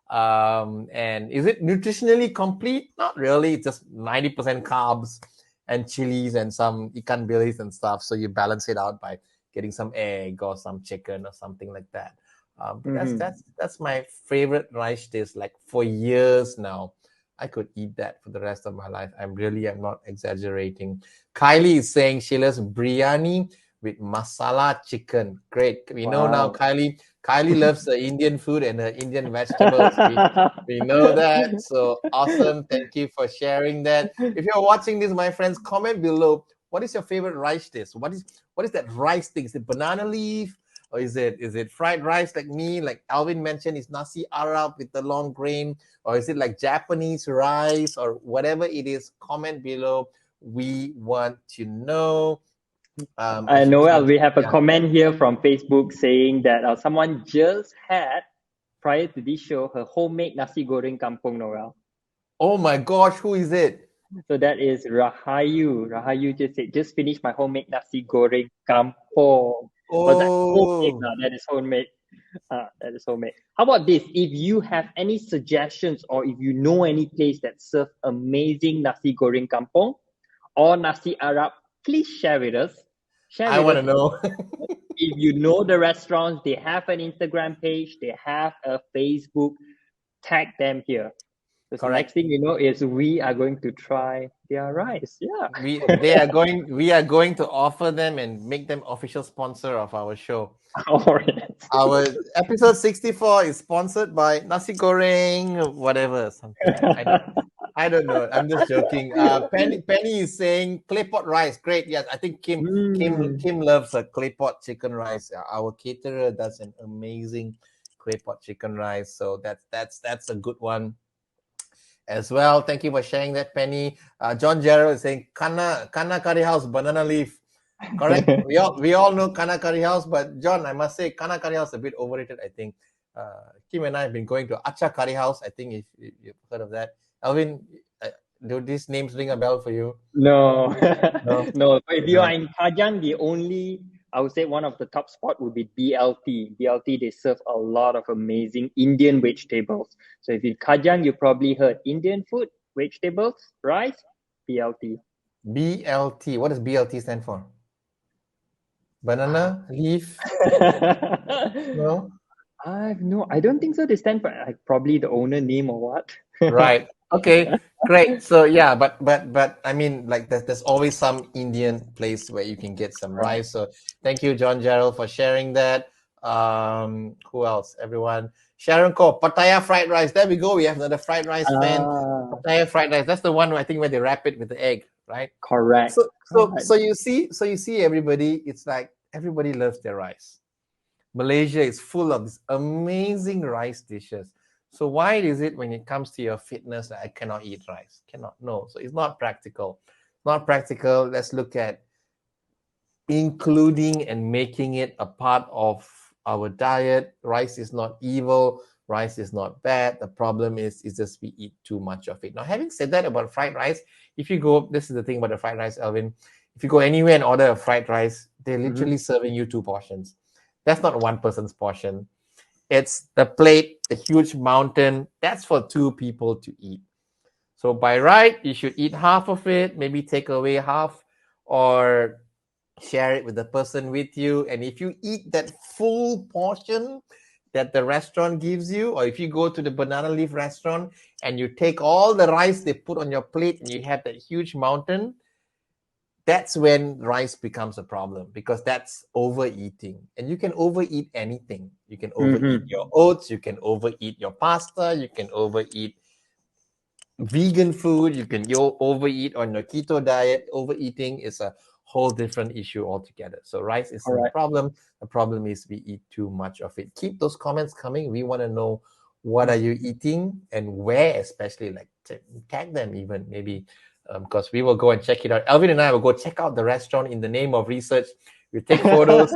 And is it nutritionally complete? Not really. It's just 90% carbs and chilies and some ikan bilis and stuff. So you balance it out by getting some egg or some chicken or something like that. But Mm-hmm. that's my favorite rice dish. Like for years now, I could eat that for the rest of my life. I'm not exaggerating. Kylie is saying she loves biryani with masala chicken. Great. We know now, Wow. Kylie. Kylie loves the Indian food and the Indian vegetables. We know that. So awesome. Thank you for sharing that. If you're watching this, my friends, comment below. What is your favorite rice dish? What is that rice thing? Is it banana leaf? Or is it fried rice like me? Like Alvin mentioned, is nasi Arab with the long grain? Or is it like Japanese rice or whatever it is? Comment below. We want to know. As you Noel, can, we have a yeah. comment here from Facebook saying that someone just had, prior to this show, her homemade nasi goreng kampung, Noel. Oh my gosh, who is it? So that is Rahayu. Rahayu just said, just finished my homemade nasi goreng kampung. But that's homemade Oh, now. That is homemade. That is homemade. How about this? If you have any suggestions or if you know any place that serve amazing nasi goreng kampung or nasi Arab, please share with us. Share I with want us to know. if you know the restaurants, they have an Instagram page, they have a Facebook, tag them here. So the next Correct. thing you know is we are going to try their rice. Yeah. We are going to offer them and make them official sponsor of our show. All right. Our episode 64 is sponsored by Nasi Goreng, whatever, something. I don't know. I'm just joking. Penny is saying clay pot rice. Great. Yes, I think Mm. Kim loves a clay pot chicken rice. Our caterer does an amazing clay pot chicken rice. So that's a good one as well. Thank you for sharing that, Penny. John Gerald is saying Kana Curry House banana leaf. Correct. We all know Kana Curry House, but John, I must say Kana Curry House is a bit overrated. I think Kim and I have been going to Acha Curry House. I think if you've heard of that, Alvin, do these names ring a bell for you? No, No, no. So if you are no. in Kajang, I would say one of the top spot would be BLT. BLT, they serve a lot of amazing Indian vegetables. So if in Kajang, you probably heard Indian food, vegetables, rice, BLT. BLT. What does BLT stand for? Banana leaf? No. I don't think so. They stand for probably the owner name or what. Right. Okay. Great. So yeah, but I mean, like there's always some Indian place where you can get some Right. rice. So thank you, John Gerald, for sharing that. Who else? Everyone. Sharon Ko, Pattaya fried rice. There we go. We have another fried rice fan. Pattaya fried rice. That's the one I think where they wrap it with the egg, right? Correct. So you see everybody. It's like everybody loves their rice. Malaysia is full of these amazing rice dishes. So why is it when it comes to your fitness that I cannot eat rice? Cannot, no. So it's not practical. Not practical. Let's look at including and making it a part of our diet. Rice is not evil. Rice is not bad. The problem is just we eat too much of it. Now, having said that about fried rice, if you go, this is the thing about the fried rice, Alvin. If you go anywhere and order a fried rice, they're Mhm. literally serving you two portions. That's not one person's portion. It's the plate, the huge mountain. That's for two people to eat. So by right, you should eat half of it, maybe take away half, or share it with the person with you. And if you eat that full portion that the restaurant gives you, or if you go to the banana leaf restaurant and you take all the rice they put on your plate and you have that huge mountain, that's when rice becomes a problem because that's overeating. And you can overeat anything. You can overeat Mhm. your oats, you can overeat your pasta, you can overeat vegan food, you can overeat on your keto diet. Overeating is a whole different issue altogether. So rice isn't the Correct. problem. The problem is we eat too much of it. Keep those comments coming. We want to know what are you eating and where, especially like tag them even maybe because we will go and check it out. Alvin and I will go check out the restaurant in the name of research. We take photos.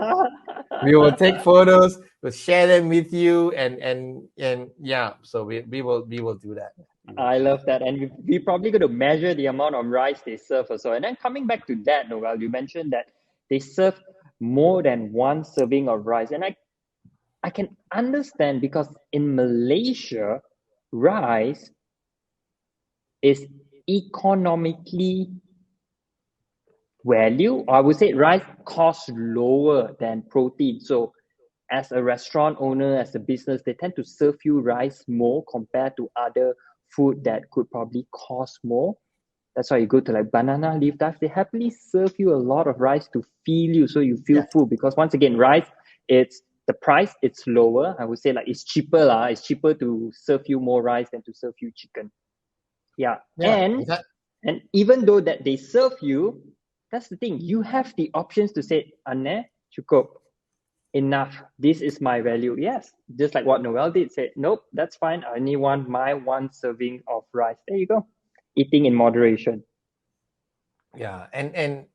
We will take photos. We'll share them with you, and yeah. So we will do that. We will I do love that. that. And we probably going to measure the amount of rice they serve also. And then coming back to that, Noel, you mentioned that they serve more than one serving of rice. And I can understand because in Malaysia, rice is economically value, or I would say rice costs lower than protein. So as a restaurant owner, as a business, they tend to serve you rice more compared to other food that could probably cost more. That's why you go to like banana leaf dive. They happily serve you a lot of rice to feed you, so you feel Yeah, full. Because once again, rice, it's the price. It's lower. I would say like it's cheaper lah. It's cheaper to serve you more rice than to serve you chicken. Yeah, yeah. Exactly. and even though that they serve you, that's the thing. You have the options to say, "Anne, cukup, enough. This is my value." Yes, just like what Noel did. Say, "Nope, that's fine. I only want my one serving of rice." There you go. Eating in moderation. Yeah, and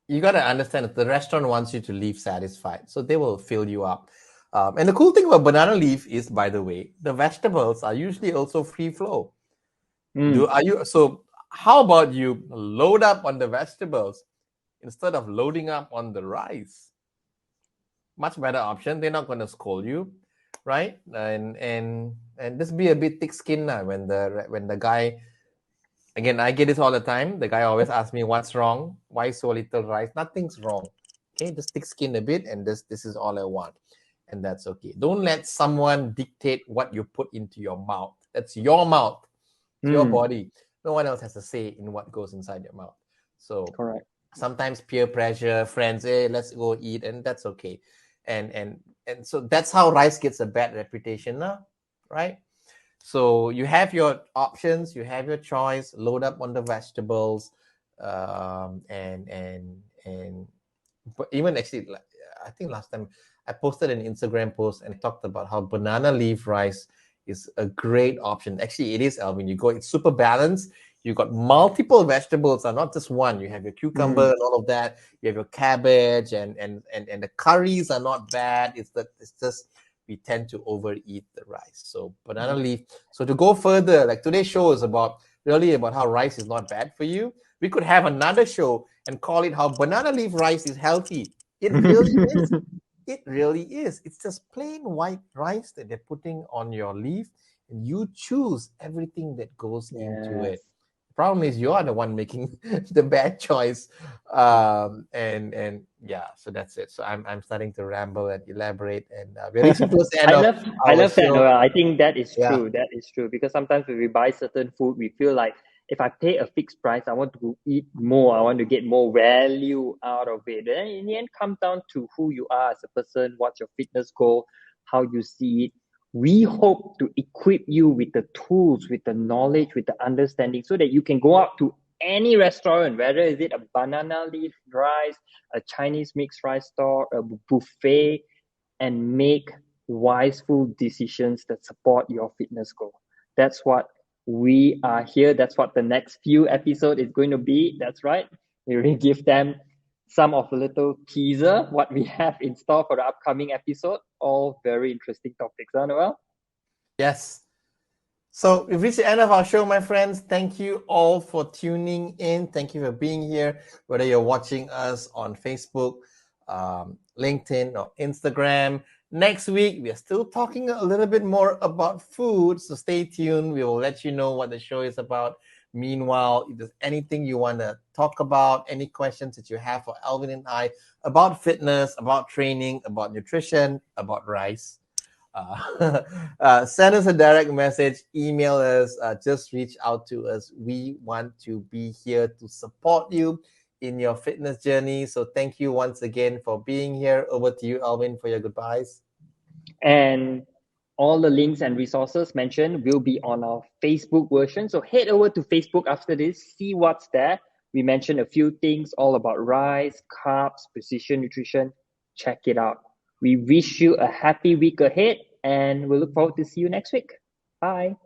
you got to understand that the restaurant wants you to leave satisfied, so they will fill you up. And the cool thing about banana leaf is, by the way, the vegetables are usually also free flow. Do Mm. are you so? How about you load up on the vegetables instead of loading up on the rice? Much better option. They're not going to scold you, right? And just be a bit thick skinned now when the guy. Again, I get this all the time. The guy always asks me, "What's wrong? Why so little rice?" Nothing's wrong. Okay, just thick skin a bit, and this is all I want, and that's okay. Don't let someone dictate what you put into your mouth. That's your mouth. It's your Mm, body. No one else has a say in what goes inside your mouth. So correct. sometimes peer pressure, friends, hey, let's go eat, and that's okay. And so that's how rice gets a bad reputation now, right? So you have your options, you have your choice, load up on the vegetables, and but even actually, I think last time I posted an Instagram post and talked about how banana leaf rice is a great option. Actually, it is, Alvin. You go, it's super balanced. You got multiple vegetables, and not just one. You have your cucumber Mm, and all of that. You have your cabbage, and the curries are not bad. It's just we tend to overeat the rice. So banana yeah. leaf. So to go further, like today's show is about really about how rice is not bad for you. We could have another show and call it how banana leaf rice is healthy. It really is. It really is. It's just plain white rice that they're putting on your leaf, and you choose everything that goes into Yes. it. The problem is you are the one making the bad choice. And yeah, so that's it. So I'm starting to ramble and elaborate, and we're reaching towards the end I of love I our love that, show. Noel. I think that is Yeah. true. That is true. Because sometimes when we buy certain food, we feel like if I pay a fixed price, I want to eat more. I want to get more value out of it. Then in the end, come down to who you are as a person, what's your fitness goal, how you see it. We hope to equip you with the tools, with the knowledge, with the understanding, so that you can go out to any restaurant, whether is it a banana leaf rice, a Chinese mixed rice store, a buffet, and make wiseful decisions that support your fitness goal. That's what we are here. That's what the next few episode is going to be. That's right. We will give them some of a little teaser what we have in store for the upcoming episode. All very interesting topics, huh, Noel? Yes. So we've reached the end of our show, my friends. Thank you all for tuning in. Thank you for being here, whether you're watching us on Facebook, LinkedIn, or Instagram. Next week, we are still talking a little bit more about food, so stay tuned. We will let you know what the show is about. Meanwhile, if there's anything you want to talk about, any questions that you have for Alvin and I about fitness, about training, about nutrition, about rice, send us a direct message, email us, just reach out to us. We want to be here to support you in your fitness journey. So thank you once again for being here. Over to you, Alvin, for your goodbyes. And all the links and resources mentioned will be on our Facebook version. So head over to Facebook after this, see what's there. We mentioned a few things all about rice, carbs, precision nutrition. Check it out. We wish you a happy week ahead and we look forward to see you next week. Bye.